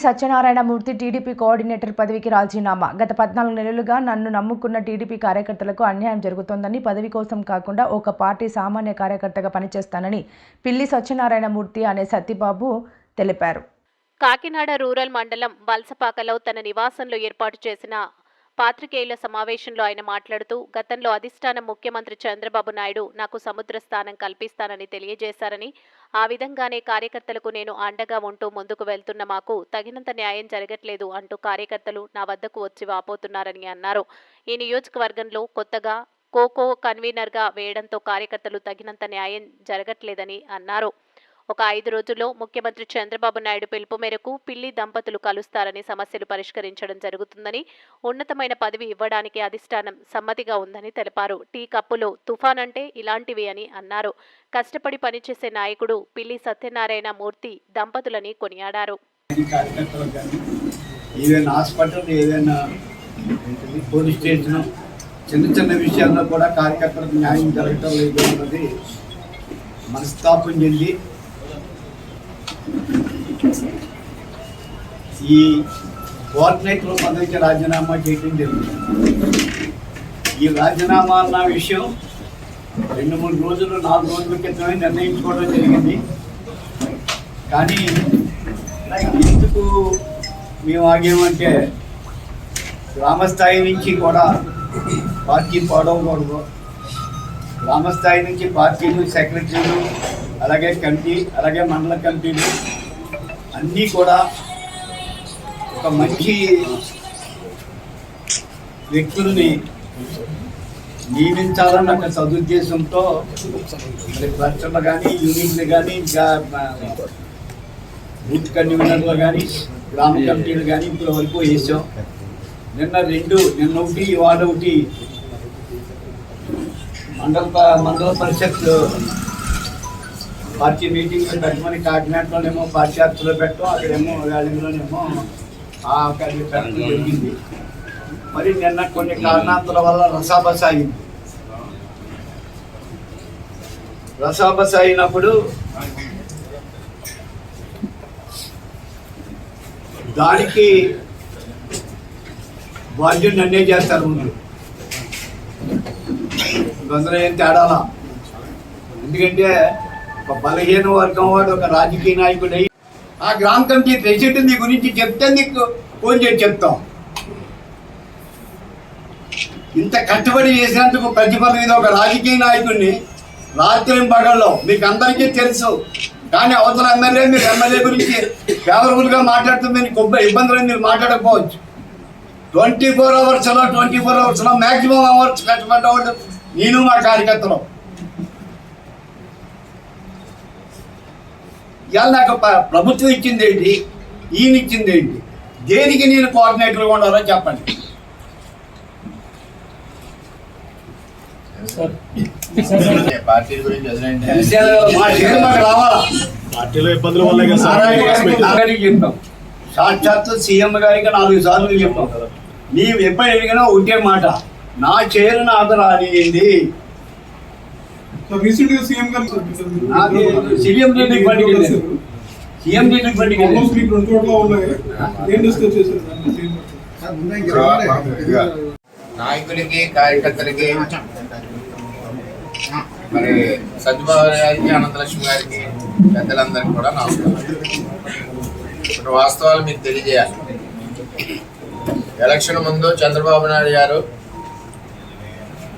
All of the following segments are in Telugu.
సత్యనారాయణమూర్తి టీడీపీ కోఆర్డినేటర్ పదవికి రాజీనామా. గత 14 నెలలుగా నన్ను నమ్ముకున్న టీడీపీ కార్యకర్తలకు అన్యాయం జరుగుతోందని, పదవి కోసం కాకుండా ఒక పార్టీ సామాన్య కార్యకర్తగా పనిచేస్తానని పిల్లి సత్యనారాయణమూర్తి అనే సత్యబాబు తెలిపారు. కాకినాడ రూరల్ మండలం వలసపాకలో తన నివాసంలో ఏర్పాటు చేసిన పాత్రికేయుల సమావేశంలో ఆయన మాట్లాడుతూ, గతంలో అధిష్టానం ముఖ్యమంత్రి చంద్రబాబు నాయుడు నాకు సముద్ర స్థానం కల్పిస్తానని తెలియజేశారని, ఆ విధంగానే కార్యకర్తలకు నేను అండగా ఉంటూ ముందుకు వెళ్తున్న మాకు తగినంత న్యాయం జరగట్లేదు అంటూ కార్యకర్తలు నా వద్దకు వచ్చి వాపోతున్నారని అన్నారు. ఈ నియోజకవర్గంలో కొత్తగా కోకో కన్వీనర్గా వేయడంతో కార్యకర్తలు తగినంత న్యాయం జరగట్లేదని అన్నారు. ఒక 5 రోజుల్లో ముఖ్యమంత్రి చంద్రబాబు నాయుడు పిలుపు మేరకు పిల్లి దంపతులు కలుస్తారని, సమస్యలు పరిష్కరించడం జరుగుతుందని, ఉన్నతమైన పదవి ఇవ్వడానికి అధిష్టానం సమ్మతిగా ఉందని తెలిపారు. టీ కప్పులో తుఫాన్ అంటే ఇలాంటివి అని అన్నారు. కష్టపడి పనిచేసే నాయకుడు పిల్లి సత్యనారాయణ మూర్తి దంపతులని కొనియాడారు. చిన్న విషయాల్లో కూడా కార్యకర్తలకు న్యాయం జరగటం లేదు అన్నది మనస్తాపం చెంది ఈ కోఆర్డినేటర్ పదవికి రాజీనామా చేయడం జరిగింది. ఈ రాజీనామా అన్న విషయం 2-3 రోజులు 4 రోజుల క్రితమే నిర్ణయించుకోవడం జరిగింది. కానీ ఎందుకు మేము ఆగేమంటే, గ్రామస్థాయి నుంచి కూడా పార్టీ పాడవకూడదు, గ్రామస్థాయి నుంచి పార్టీలు, సెక్రటరీలు, అలాగే కమిటీ, అలాగే మండల కమిటీలు అన్నీ కూడా ఒక మంచి వ్యక్తుల్ని నియమించాలన్న ఒక సదుద్దేశంతో మరి క్లస్టర్లు కానీ, యూనిట్లు కానీ, ఇంకా బూత్ కన్వీనర్లు కానీ, గ్రామ కమిటీలు కానీ ఇప్పటి వరకు వేసాం. నిన్న ఒకటి, ఇవాళ ఒకటి మండల పరిషత్ పార్టీ మీటింగ్ పెట్టమని కాకినాడలోనేమో పార్టీ ఆఫీసులో పెట్టాం, అక్కడేమో వేళలోనేమో ఆ పెట్టడం జరిగింది. మరి నిన్న కొన్ని కారణాంతర వల్ల రసాబస అయింది. రసాబస అయినప్పుడు దానికి బాధ్యుడు నన్నే చేస్తారు. ముందు అందులో ఏం తేడాలా, ఎందుకంటే ఒక బలహీన వర్గం వాడు ఒక రాజకీయ నాయకుడు అయ్యి ఆ గ్రామ కమిటీ ప్రెసిడెంట్ నీ గురించి చెప్తే నీకు ఫోన్ చేసి చెప్తాం. ఇంత కట్టుబడి చేసినందుకు ప్రతిఫలం మీద ఒక రాజకీయ నాయకుడిని రాత్రి పగల్లో మీకు అందరికీ తెలుసు. కానీ అవతల ఎమ్మెల్యే మీరు ఎమ్మెల్యే గురించి ఫేవరబుల్గా మాట్లాడుతూ మీకు ఇబ్బందులు మీరు మాట్లాడకపోవచ్చు. 24 అవర్స్లో మ్యాక్సిమం అవర్స్ కష్టపడ్డవాడు నేను, మా కార్యకర్తలు. ఇవాళ నాకు ప్రభుత్వం ఇచ్చింది ఏంటి, ఈయన ఇచ్చింది ఏంటి, దేనికి నేను కోఆర్డినేటర్గా ఉండాలో చెప్పండి. చెప్పాం, సాక్షాత్తు సీఎం గారికి 4 సార్లు చెప్పాం. నీవు ఎప్పుడు అడిగినా ఒకటే మాట, నా చైర్ నాకు రానియండి. నాయకులకి, కార్యకర్తలకి, మరి సత్యబాబు గారికి, అనంతలక్ష్మి గారికి, పెద్దలందరికీ కూడా నమస్కారం. ఇప్పుడు వాస్తవాలు మీకు తెలియజేయాలి. ఎలక్షన్ ముందు చంద్రబాబు నాయుడు గారు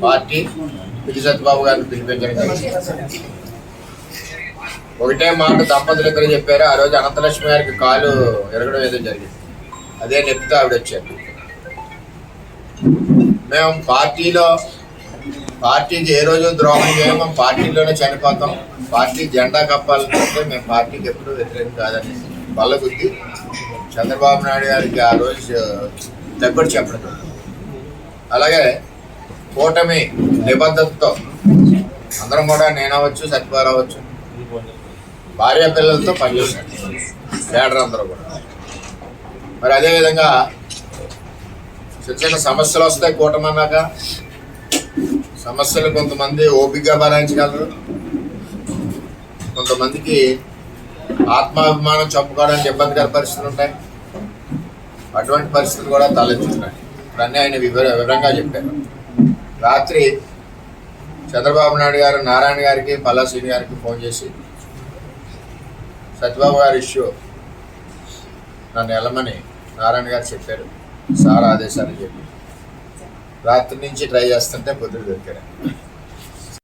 పార్టీ పిల్లి సత్యబాబు గారిని పిలిపించడం ఒకటే మాట దంపతులు ఇద్దరు చెప్పారు. ఆ రోజు అనంతలక్ష్మి గారికి కాలు ఎరగడం ఏదో జరిగింది. అదే నెప్పితో ఆవిడ వచ్చారు. మేము పార్టీకి ఏ రోజు ద్రోహం చేయము, మేము పార్టీలోనే చనిపోతాం. పార్టీ జెండా కప్పాలంటే మేము పార్టీకి ఎప్పుడూ వ్యతిరేకం కాదని బల్లగుద్ది చంద్రబాబు నాయుడు గారికి ఆ రోజు దగ్గర చెప్పడం. అలాగే కూటమి నిబద్ధతతో అందరం కూడా, నేనవచ్చు, సత్యబాబు అవ్వచ్చు, భార్య పిల్లలతో పనిచేశారు లీడర్ అందరూ కూడా. మరి అదేవిధంగా చిన్న సమస్యలు వస్తాయి. కూటమి అన్నాక సమస్యలు కొంతమంది ఓపికగా భరించగలరు, కొంతమందికి ఆత్మాభిమానం చంపుకోవడానికి ఇబ్బందికర పరిస్థితులు ఉంటాయి. అటువంటి పరిస్థితులు కూడా తలెత్తుతున్నాయి. ఇప్పుడన్నీ ఆయన వివరంగా చెప్పారు. రాత్రి చంద్రబాబు నాయుడు గారు నారాయణ గారికి పల్లా శ్రీని గారికి ఫోన్ చేసి సత్యబాబు గారి ఇష్యూ నన్ను వెళ్ళమని నారాయణ గారు చెప్పారు. సార్ ఆదేశాలు చెప్పి రాత్రి నుంచి ట్రై చేస్తుంటే పొద్దులు దొరికారు.